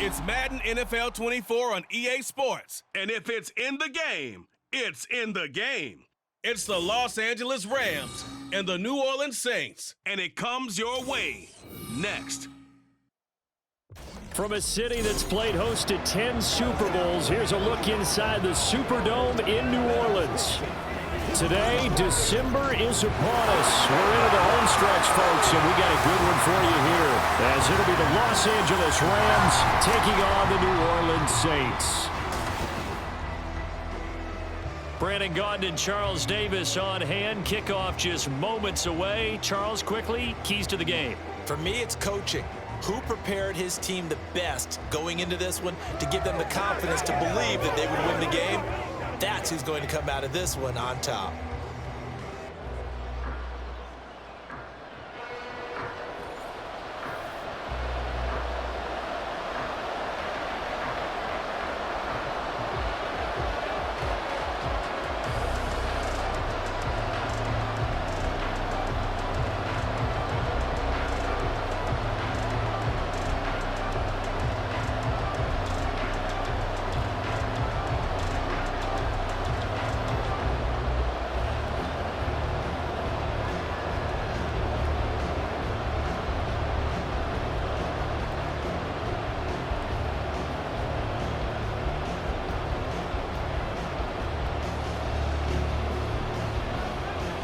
It's Madden NFL 24 on EA Sports. And if it's in the game, it's in the game. It's the Los Angeles Rams and the New Orleans Saints. And it comes your way next. From a city that's played host to 10 Super Bowls, here's a look inside the Superdome in New Orleans. Today, December is upon us. We're into the home stretch, folks, and we got a good one for you here, as it'll be the Los Angeles Rams taking on the New Orleans Saints. Brandon Gaudin and Charles Davis on hand. Kickoff just moments away. Charles, quickly, keys to the game. For me, it's coaching. Who prepared his team the best going into this one to give them the confidence to believe that they would win the game? That's who's going to come out of this one on top.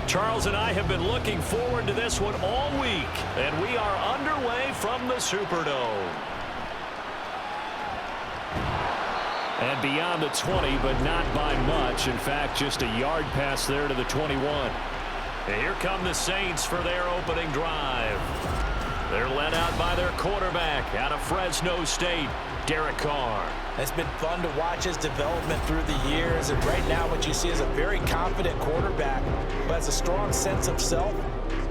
Charles and I have been looking forward to this one all week, and we are underway from the Superdome. And beyond the 20, but not by much. In fact, just a yard pass there to the 21. And here come the Saints for their opening drive. They're led out by their quarterback out of Fresno State, Derek Carr. It's been fun to watch his development through the years, and right now what you see is a very confident quarterback who has a strong sense of self,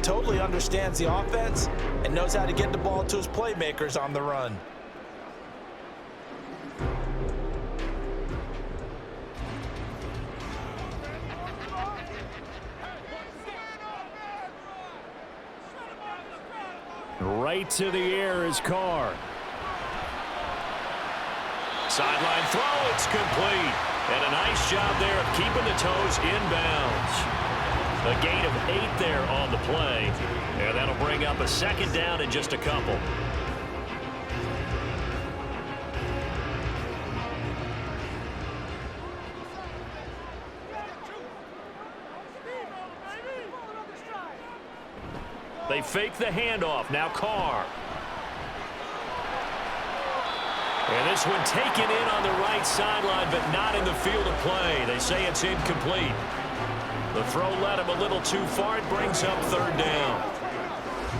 totally understands the offense, and knows how to get the ball to his playmakers on the run. Right to the air is Carr. Sideline throw, it's complete. And a nice job there of keeping the toes inbounds. A gain of 8 there on the play. And that'll bring up a second down in just a couple. They fake the handoff. Now Carr. And this one taken in on the right sideline, but not in the field of play. They say it's incomplete. The throw led him a little too far. It brings up third down.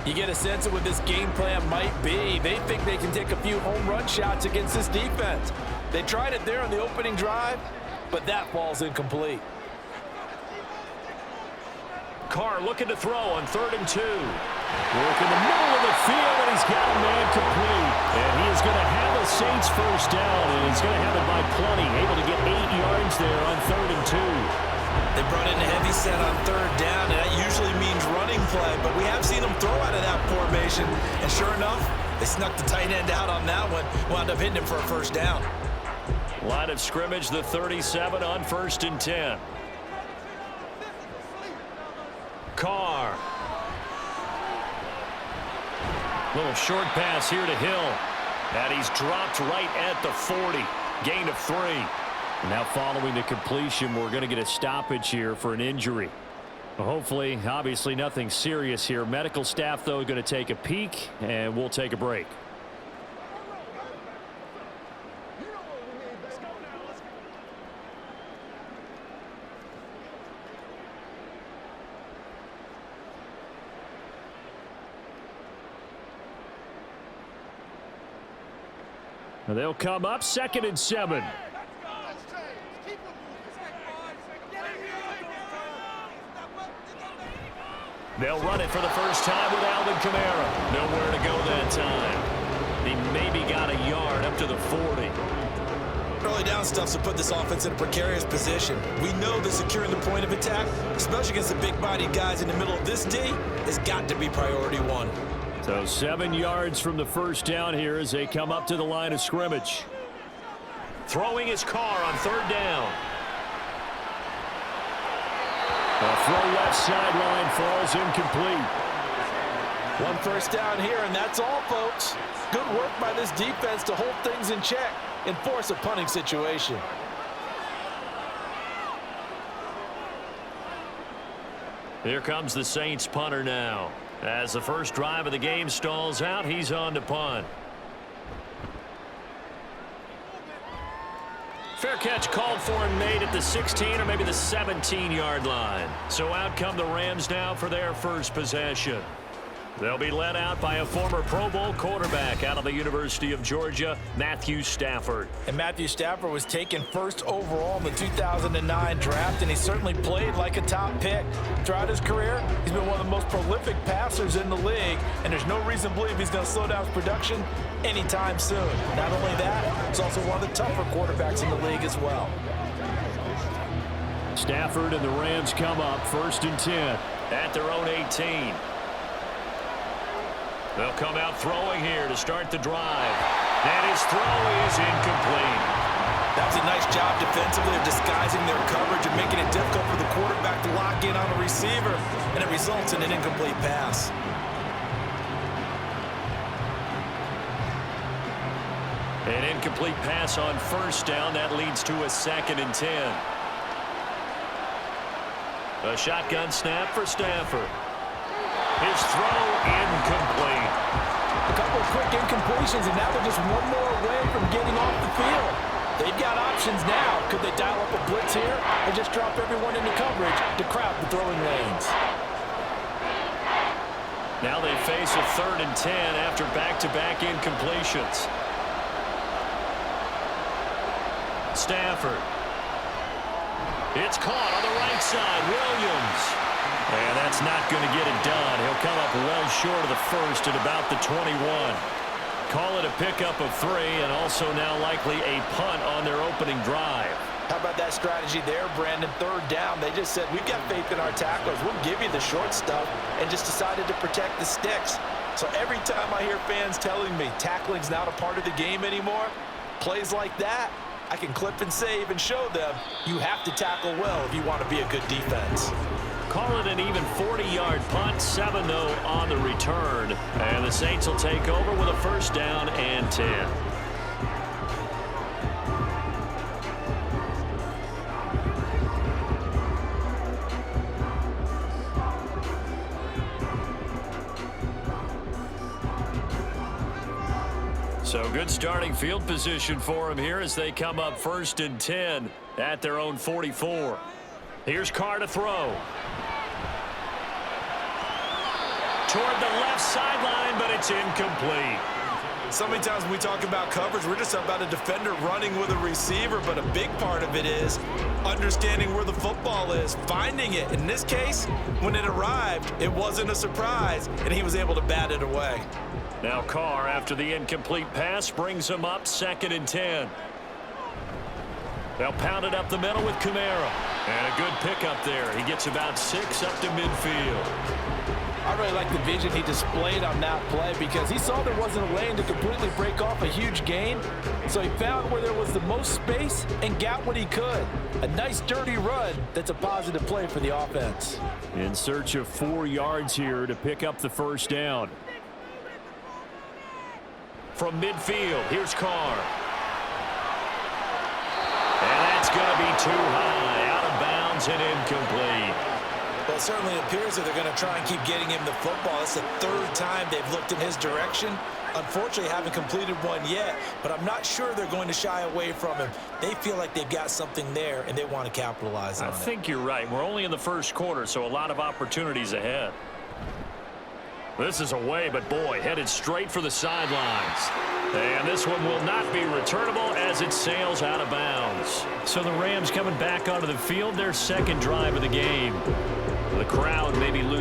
You get a sense of what this game plan might be. They think they can take a few home run shots against this defense. They tried it there on the opening drive, but that falls incomplete. Carr looking to throw on 3rd and 2. Work in the middle of the field, and he's got a man complete. And he is going to have a Saints first down, and he's going to have it by plenty. Able to get 8 yards there on 3rd and 2. They brought in a heavy set on 3rd down, and that usually means running play. But we have seen them throw out of that formation. And sure enough, they snuck the tight end out on that one. Wound up hitting him for a first down. Line of scrimmage, the 37 on 1st and 10. Carr. Little short pass here to Hill. And he's dropped right at the 40. Gain of 3. And now following the completion, we're going to get a stoppage here for an injury. Hopefully, obviously nothing serious here. Medical staff, though, going to take a peek, and we'll take a break. They'll come up 2nd and 7. They'll run it for the first time with Alvin Kamara. Nowhere to go that time. He maybe got a yard up to the 40. Early down stuff's to put this offense in a precarious position. We know that securing the point of attack, especially against the big-bodied guys in the middle of this D, has got to be priority 1. So 7 yards from the first down here as they come up to the line of scrimmage. Throwing his Carr on third down. A throw left sideline falls incomplete. One first down here, and that's all, folks. Good work by this defense to hold things in check and force a punting situation. Here comes the Saints punter now. As the first drive of the game stalls out, he's on to punt. Fair catch called for and made at the 16 or maybe the 17-yard line. So out come the Rams now for their first possession. They'll be led out by a former Pro Bowl quarterback out of the University of Georgia, Matthew Stafford. And Matthew Stafford was taken first overall in the 2009 draft, and he certainly played like a top pick. Throughout his career, he's been one of the most prolific passers in the league, and there's no reason to believe he's going to slow down his production anytime soon. Not only that, he's also one of the tougher quarterbacks in the league as well. Stafford and the Rams come up 1st and 10 at their own 18. They'll come out throwing here to start the drive. And his throw is incomplete. That was a nice job defensively of disguising their coverage and making it difficult for the quarterback to lock in on a receiver, and it results in an incomplete pass. An incomplete pass on first down. That leads to a 2nd and 10. A shotgun snap for Stafford. His throw incomplete. A couple of quick incompletions, and now they're just one more away from getting off the field. They've got options now. Could they dial up a blitz here or just drop everyone into coverage to crowd the throwing lanes? Now they face a 3rd and 10 after back-to-back incompletions. Stafford. It's caught on the right side. Williams. And that's not going to get it done. He'll come up well short of the first at about the 21. Call it a pickup of 3 and also now likely a punt on their opening drive. How about that strategy there, Brandon? 3rd down. They just said, we've got faith in our tacklers. We'll give you the short stuff, and just decided to protect the sticks. So every time I hear fans telling me tackling's not a part of the game anymore, plays like that, I can clip and save and show them you have to tackle well if you want to be a good defense. Call it an even 40-yard punt, 7-0 on the return. And the Saints will take over with a 1st down and 10. So good starting field position for them here as they come up 1st and 10 at their own 44. Here's Carr to throw. Toward the left sideline, but it's incomplete. So many times when we talk about coverage, we're just about a defender running with a receiver, but a big part of it is understanding where the football is, finding it. In this case, when it arrived, it wasn't a surprise, and he was able to bat it away. Now Carr, after the incomplete pass, brings him up 2nd and 10. They'll pound it up the middle with Kamara. And a good pickup there. He gets about 6 up to midfield. I really like the vision he displayed on that play because he saw there wasn't a lane to completely break off a huge gain. So he found where there was the most space and got what he could. A nice dirty run that's a positive play for the offense. In search of 4 yards here to pick up the 1st down. From midfield, here's Carr. And that's going to be too high, out of bounds and incomplete. Well, it certainly appears that they're going to try and keep getting him the football. It's the 3rd time they've looked in his direction. Unfortunately, haven't completed one yet, but I'm not sure they're going to shy away from him. They feel like they've got something there, and they want to capitalize on it. I think you're right. We're only in the 1st quarter, so a lot of opportunities ahead. This is away, but boy, headed straight for the sidelines. And this one will not be returnable as it sails out of bounds. So the Rams coming back onto the field, their 2nd drive of the game. The crowd may be losing.